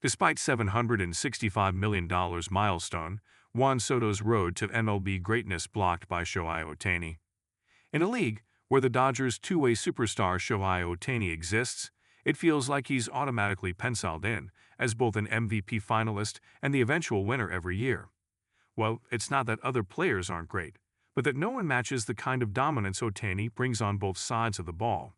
Despite $765 million milestone, Juan Soto's road to MLB greatness blocked by Shohei Ohtani. In a league where the Dodgers' two-way superstar Shohei Ohtani exists, it feels like he's automatically penciled in as both an MVP finalist and the eventual winner every year. Well, it's not that other players aren't great, but that no one matches the kind of dominance Ohtani brings on both sides of the ball.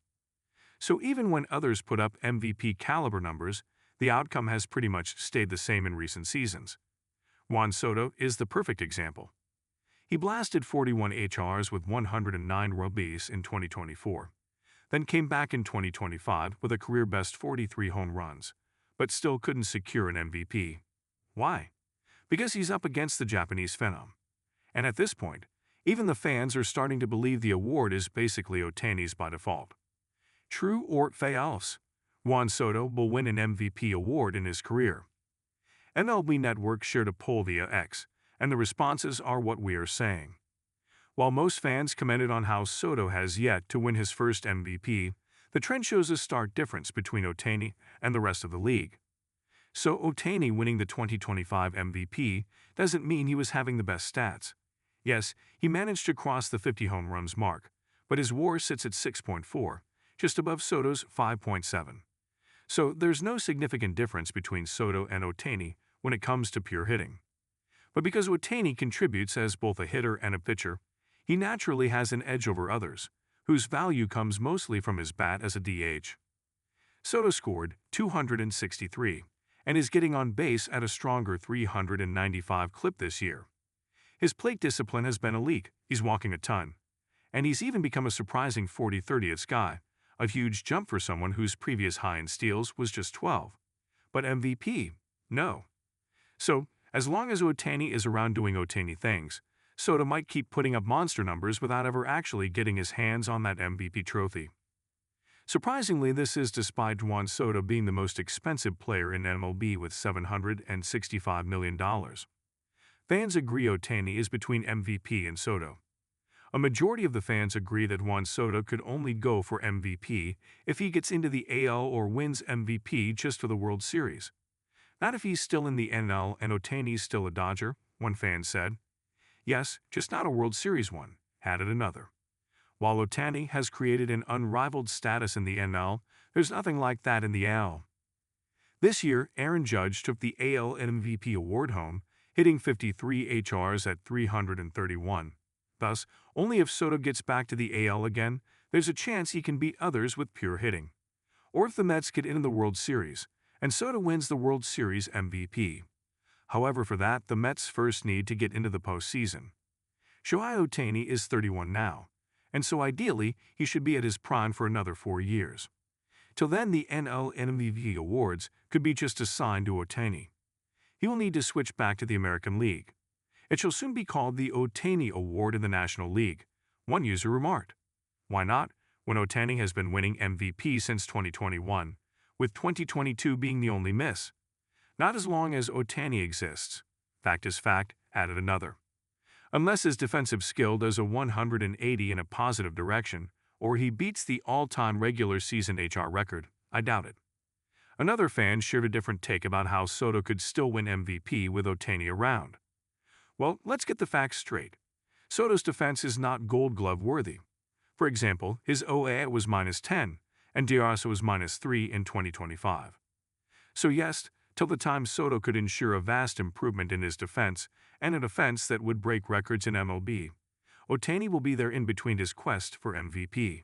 So even when others put up MVP-caliber numbers, the outcome has pretty much stayed the same in recent seasons. Juan Soto is the perfect example. He blasted 41 HRs with 109 RBIs in 2024, then came back in 2025 with a career-best 43 home runs, but still couldn't secure an MVP. Why? Because he's up against the Japanese phenom. And at this point, even the fans are starting to believe the award is basically Ohtani's by default. True or false? Juan Soto will win an MVP award in his career. MLB Network shared a poll via X, and the responses are what we are saying. While most fans commented on how Soto has yet to win his first MVP, the trend shows a stark difference between Ohtani and the rest of the league. So Ohtani winning the 2025 MVP doesn't mean he was having the best stats. Yes, he managed to cross the 50 home runs mark, but his WAR sits at 6.4, just above Soto's 5.7. So there's no significant difference between Soto and Ohtani when it comes to pure hitting. But because Ohtani contributes as both a hitter and a pitcher, he naturally has an edge over others, whose value comes mostly from his bat as a DH. Soto scored 263 and is getting on base at a stronger 395 clip this year. His plate discipline has been elite, he's walking a ton, and he's even become a surprising 40/30th guy, a huge jump for someone whose previous high in steals was just 12. But MVP? No. So, as long as Ohtani is around doing Ohtani things, Soto might keep putting up monster numbers without ever actually getting his hands on that MVP trophy. Surprisingly, this is despite Juan Soto being the most expensive player in MLB with $765 million. Fans agree Ohtani is between MVP and Soto. A majority of the fans agree that Juan Soto could only go for MVP if he gets into the AL or wins MVP just for the World Series. Not if he's still in the NL and Ohtani's still a Dodger, one fan said. Yes, just not a World Series one, added another. While Ohtani has created an unrivaled status in the NL, there's nothing like that in the AL. This year, Aaron Judge took the AL MVP award home, hitting 53 HRs at 331. Thus, only if Soto gets back to the AL again, there's a chance he can beat others with pure hitting. Or if the Mets get into the World Series, and Soto wins the World Series MVP. However, for that, the Mets first need to get into the postseason. Shohei Ohtani is 31 now, and so ideally, he should be at his prime for another 4 years. Till then, the NL MVP awards could be just assigned to Ohtani. He will need to switch back to the American League. It shall soon be called the Ohtani Award in the National League, one user remarked. Why not, when Ohtani has been winning MVP since 2021, with 2022 being the only miss? Not as long as Ohtani exists. Fact is fact, added another. Unless his defensive skill does a 180 in a positive direction, or he beats the all-time regular season HR record, I doubt it. Another fan shared a different take about how Soto could still win MVP with Ohtani around. Well, let's get the facts straight. Soto's defense is not Gold Glove worthy. For example, his OA was -10, and DRS was -3 in 2025. So yes, till the time Soto could ensure a vast improvement in his defense, and a defense that would break records in MLB, Ohtani will be there in between his quest for MVP.